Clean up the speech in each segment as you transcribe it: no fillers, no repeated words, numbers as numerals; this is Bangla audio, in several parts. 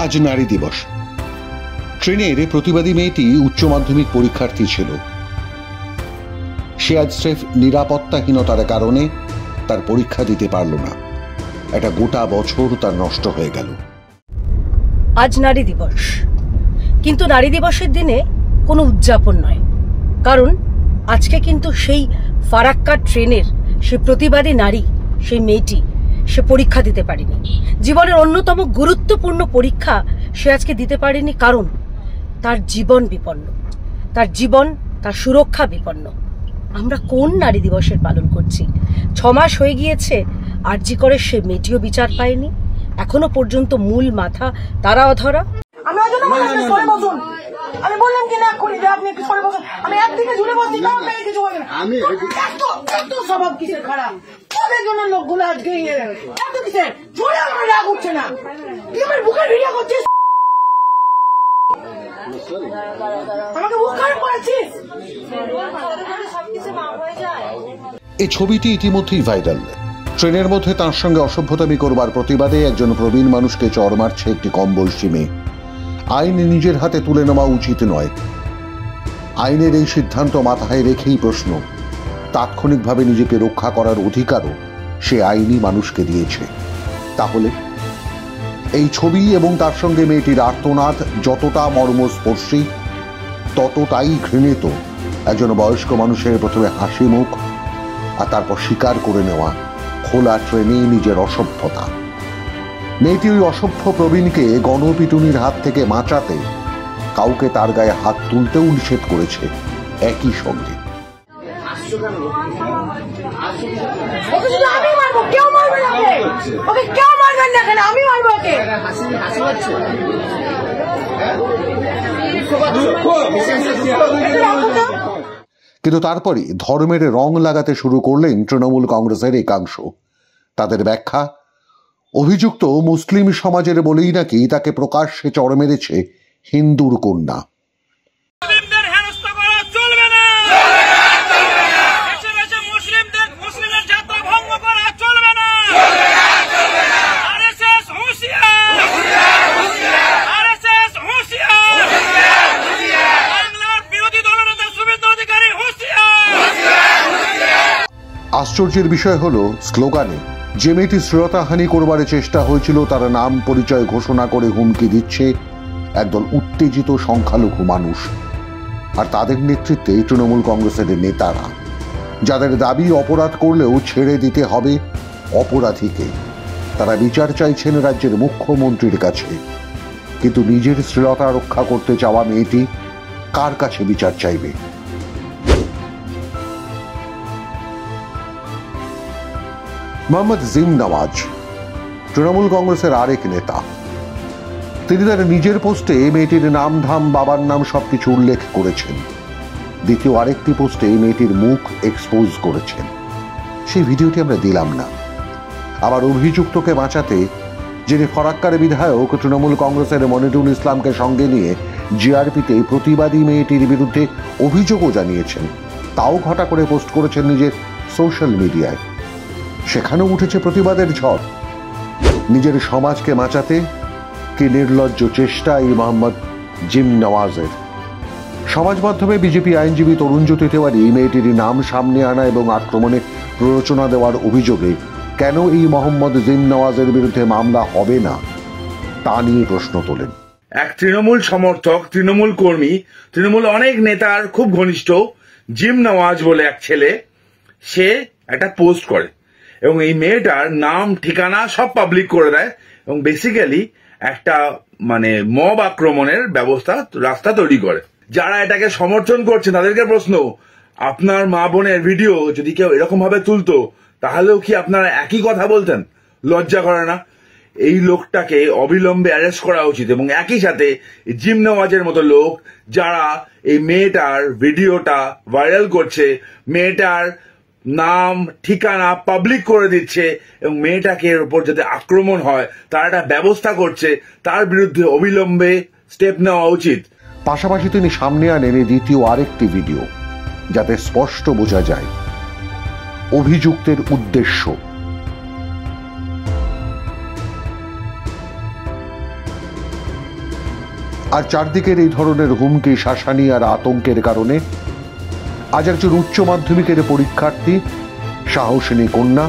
আজ নারী দিবস। ট্রেনের প্রতিবাদী মেয়েটি উচ্চ মাধ্যমিক পরীক্ষার্থী ছিল। সে আজ স্রেফ নিরাপত্তাহীনতার কারণে তার পরীক্ষা দিতে পারল না। একটা গোটা বছর তার নষ্ট হয়ে গেল। আজ নারী দিবস, কিন্তু নারী দিবসের দিনে কোনো উদযাপন নয়, কারণ আজকে কিন্তু সেই ফারাক্কা ট্রেনের সে প্রতিবাদী নারী, সেই মেয়েটি, সে পরীক্ষা দিতে পারেনি। জীবনের অন্যতম গুরুত্বপূর্ণ পরীক্ষা সে আজকে দিতে পারেনি, কারণ তার জীবন বিপন্ন, তার জীবন, তার সুরক্ষা বিপন্ন। আমরা কোন নারী দিবসের পালন করছি? 6 মাস হয়ে গিয়েছে, আরজি করে সে মেয়েটিও বিচার পায়নি। এখনো পর্যন্ত মূল মাথা তারা অধরা। আমি বললাম কি না করি যে আপনি একটু সরে বসুন। আমি একদিকে ঝুলে বসছি, তাও আপনাকে কিছু বলে না। আমি এত স্বভাব কিসের খারাপ? ওদের জন্য লোকগুলো আজকে এত কিসের ঝুলে আমার রাগ উঠছে না। তুই আমার বুকের ভিডিও করছিস, আমাকে বুক খারাপ করেছিস। এই ছবিটি ইতিমধ্যেই ভাইরাল। ট্রেনের মধ্যে তার সঙ্গে অসভ্যতামি করবার প্রতিবাদে একজন প্রবীণ মানুষকে চড় মারছে একটি কম বয়সী মেয়ে। আইন নিজের হাতে তুলে নেওয়া উচিত নয়। আইনের এই সিদ্ধান্ত মাথায় রেখেই প্রশ্ন, তাৎক্ষণিকভাবে নিজেকে রক্ষা করার অধিকারও সে আইনি মানুষকে দিয়েছে। তাহলে এই ছবি এবং তার সঙ্গে মেয়েটির আর্তনাদ যতটা মর্মস্পর্শী, ততটাই ঘৃণিত একজন বয়স্ক মানুষের প্রথমে হাসি মুখ আর তারপর স্বীকার করে নেওয়া খোলা ট্রেনে নিজের অসভ্যতা। মেয়েটি ওই অসভ্য প্রবীণকে গণপিটুনির হাত থেকে বাঁচাতে কাউকে তার গায়ে হাত তুলতেও নিষেধ করেছে একই সঙ্গে। কিন্তু তারপরই ধর্মের রং লাগাতে শুরু করলেন তৃণমূল কংগ্রেসের একাংশ। তাদের ব্যাখ্যা, অভিযুক্ত মুসলিম সমাজের বলেই নাকি তাকে প্রকাশ্যে চড় মেরেছে হিন্দুর কন্যা। আশ্চর্যের বিষয় হলো, স্লোগানে যে মেয়েটি শ্লীলতাহানি করবার চেষ্টা হয়েছিল তার নাম পরিচয় ঘোষণা করে হুমকি দিচ্ছে একদল উত্তেজিত সংখ্যালঘু মানুষ, আর তাদের নেতৃত্বে তৃণমূল কংগ্রেসের নেতারা, যাদের দাবি অপরাধ করলেও ছেড়ে দিতে হবে অপরাধীকে। তারা বিচার চাইছেন রাজ্যের মুখ্যমন্ত্রীর কাছে, কিন্তু নিজের শ্লীলতা রক্ষা করতে চাওয়া মেয়েটি কার কাছে বিচার চাইবে? মোহাম্মদ জিম নওয়াজ তৃণমূল কংগ্রেসের আরেক নেতা। তিনি তার নিজের পোস্টে মেয়েটির নাম ধাম বাবার নাম সবকিছু উল্লেখ করেছেন। দ্বিতীয় আরেকটি পোস্টে মেয়েটির মুখ এক্সপোজ করেছেন। সেই ভিডিওটি আমরা দিলাম না। আবার অভিযুক্তকে বাঁচাতে যিনি ফরাক্কার বিধায়ক তৃণমূল কংগ্রেসের মনিরুল ইসলামকে সঙ্গে নিয়ে জিআরপিতে প্রতিবাদী মেয়েটির বিরুদ্ধে অভিযোগও জানিয়েছেন, তাও ঘটা করে পোস্ট করেছেন নিজের সোশ্যাল মিডিয়ায়। সেখানেও উঠেছে প্রতিবাদের ঝড়। নিজের সমাজকে বাঁচাতে কি নির্লজ্জ চেষ্টা এই মোহাম্মদ জিম নওয়াজের। সমাজ মাধ্যমে বিজেপি আইনজীবী তরুণজ্যোতি তেওয়ারি মেয়েটির নাম সামনে আনা এবং আক্রমণে প্ররোচনা দেওয়ার অভিযোগে কেন এই মোহাম্মদ জিম নওয়াজের বিরুদ্ধে মামলা হবে না তা নিয়ে প্রশ্ন তোলেন। এক তৃণমূল সমর্থক, তৃণমূল কর্মী, তৃণমূল অনেক নেতার খুব ঘনিষ্ঠ জিম নওয়াজ বলে এক ছেলে, সে একটা পোস্ট করে এবং এই মেয়েটার নাম ঠিকানা সব পাবলিক করে দেয় এবং বেসিক্যালি একটা মব আক্রমণের রাস্তা তৈরি করে। যারা এটাকে সমর্থন করছে তাদেরকে প্রশ্ন, আপনার মা বোনের ভিডিও যদি কেউ এরকম ভাবে তুলতো তাহলেও কি আপনারা একই কথা বলতেন? লজ্জা করে না? এই লোকটাকে অবিলম্বে অ্যারেস্ট করা উচিত এবং একই সাথে জিম নওয়াজের মতো লোক যারা এই মেয়েটার ভিডিওটা ভাইরাল করছে, মেয়েটার নাম ঠিকানা পাবলিক করে দিচ্ছে এবং মেয়েটাকে এর উপর যদি আক্রমণ হয় তার একটা ব্যবস্থা করছে, তার বিরুদ্ধে অবিলম্বে স্টেপ নেওয়া উচিত। পাশাপাশি তিনি সামনে আনেন দ্বিতীয় আরেকটি ভিডিও, যাতে স্পষ্ট বোঝা যায় অভিযুক্তের উদ্দেশ্য। আর চারদিকের এই ধরনের হুমকি, শাসানি আর আতঙ্কের কারণে আজ একজন উচ্চ মাধ্যমিকের পরীক্ষার্থী, সাহসিনী কন্যা,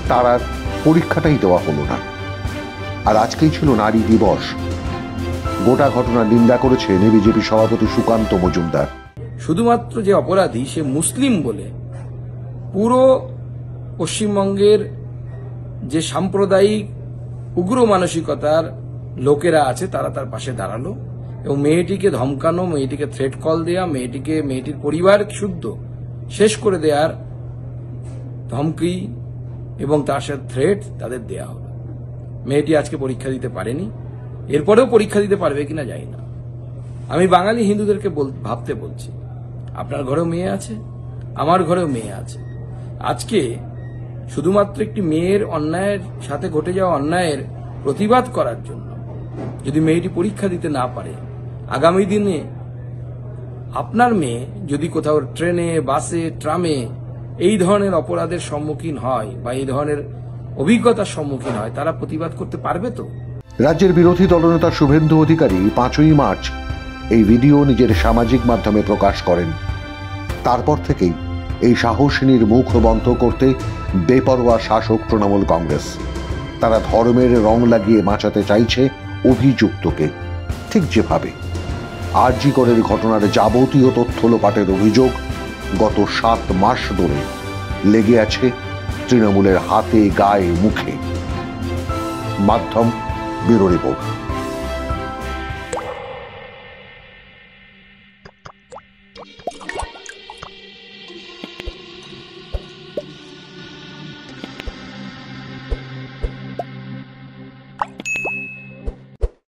তার আর পরীক্ষাটাই দেওয়া হলো না। আর আজকেই ছিল নারী দিবস। গোটা ঘটনার নিন্দা করেছেন বিজেপি সভাপতি সুকান্ত মজুমদার। শুধুমাত্র যে অপরাধী সে মুসলিম বলে পুরো পশ্চিমবঙ্গের যে সাম্প্রদায়িক উগ্র মানসিকতার লোকেরা আছে তারা তার পাশে দাঁড়ালো এবং মেয়েটিকে ধমকানো, মেয়েটিকে থ্রেট কল দেয়া, মেয়েটির পরিবার শুদ্ধ শেষ করে দেওয়ার ধমকি এবং তার সাথে থ্রেট তাদের দেয়া হলো। মেয়েটি আজকে পরীক্ষা দিতে পারেনি, এরপরেও পরীক্ষা দিতে পারবে কিনা জানি না। আমি বাঙালি হিন্দুদেরকে ভাবতে বলছি, আপনার ঘরেও মেয়ে আছে, আমার ঘরেও মেয়ে আছে। আজকে শুধুমাত্র একটি মেয়ের অন্যায়ের সাথে ঘটে যাওয়া অন্যায়ের প্রতিবাদ করার জন্য যদি মেয়েটি পরীক্ষা দিতে না পারে, আগামী দিনে আপনার মেয়ে যদি কোথাও ট্রেনে, বাসে, ট্রামে এই ধরনের অপরাধের সম্মুখীন হয় বা এই ধরনের অভিজ্ঞতার সম্মুখীন হয়, তারা প্রতিবাদ করতে পারবে তো? রাজ্যের বিরোধী দলনেতা শুভেন্দু অধিকারী 5ই মার্চ এই ভিডিও নিজের সামাজিক মাধ্যমে প্রকাশ করেন। তারপর থেকেই এই সাহসিনীর মুখ বন্ধ করতে বেপরোয়া শাসক তৃণমূল কংগ্রেস। তারা ধর্মের রং লাগিয়ে বাঁচাতে চাইছে অভিযুক্তকে, ঠিক যেভাবে আরজি করের ঘটনার যাবতীয় তথ্য লোপাটের অভিযোগ গত 7 মাস ধরে লেগে আছে তৃণমূলের হাতে, গায়ে, মুখে। মাধ্যম ব্যুরো রিপোর্ট।